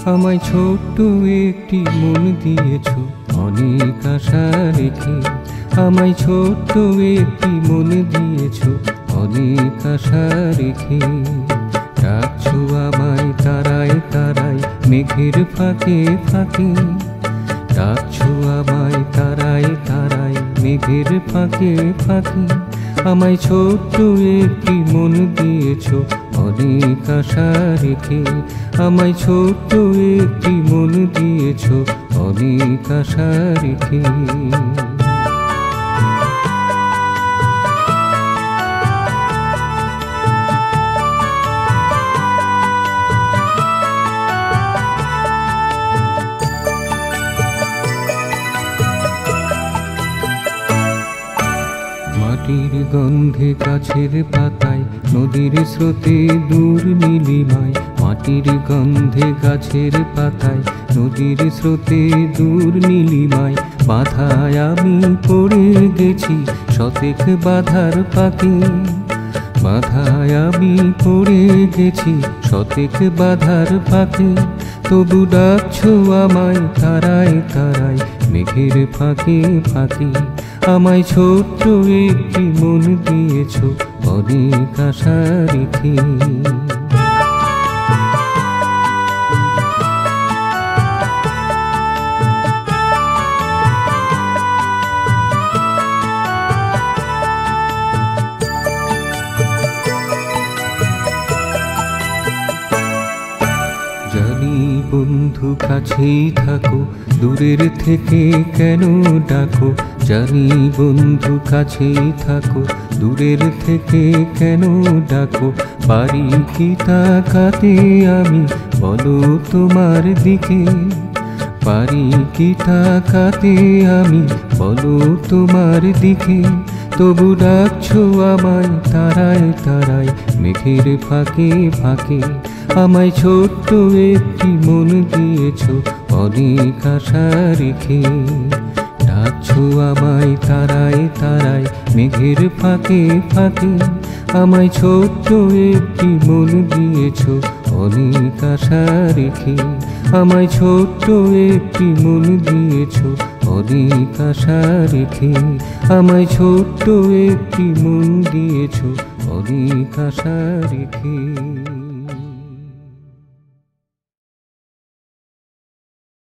আমায় ছোট্ট একটি মন দিয়েছ অনেক আশা রেখে। আমায় ছোট্ট একটি মন দিয়েছ অনেক আশা রেখে। ডাকছো আমায় তারায় তারায় মেঘের ফাঁকে ফাঁকে। ডাকছো আমায় তারায় তারায় মেঘের ফাঁকে ফাঁকে। আমায় ছোট্ট একটি মন দিয়েছ অনেক আশা রেখে। আমায় ছোট্ট একটি মন দিয়েছ অনেক আশা রেখে। মাটির গন্ধে গাছের পাতায় নদীর স্রোতে দূর নীলিমায়। মাটির গন্ধে গাছের পাতায় নদীর স্রোতে দূর নীলিমায়। বাধায় আমি পড়ে গেছি শতেক বাধার পাকে। বাধায় আমি পড়ে গেছি শতেক বাধার পাকে। তবু ডাকছো আমায় তারায় তারায় মেঘের ফাঁকে ফাঁকে। আমায় ছোট্ট একটি মন দিয়েছ অনেক আশা রেখে। জানি বন্ধু কাছেই থাকো, দূরের থেকে কেন ডাকো। জানি বন্ধু কাছেই থাকো, দূরের থেকে কেন ডাকো। পারি কি তাকাতে আমি বলো তোমার দিকে। পারি কি তাকাতে আমি বলো তোমার দিকে। তবু ডাকছো আমায় তারায় তারায় মেঘের ফাঁকে ফাঁকে। আমায় ছোট্ট একটি মন দিয়েছ অনেক আশা রেখে। ডাকছো আমায় তারায় তারায় মেঘের ফাঁকে ফাঁকে। আমায় ছোট্ট একটি মন দিয়েছ অনেক আশা রেখে। আমায় ছোট্ট একটি মন দিয়েছ অনেক আশা রেখে। আমায় ছোট্ট একটি মন দিয়েছ অনেক আশা রেখে।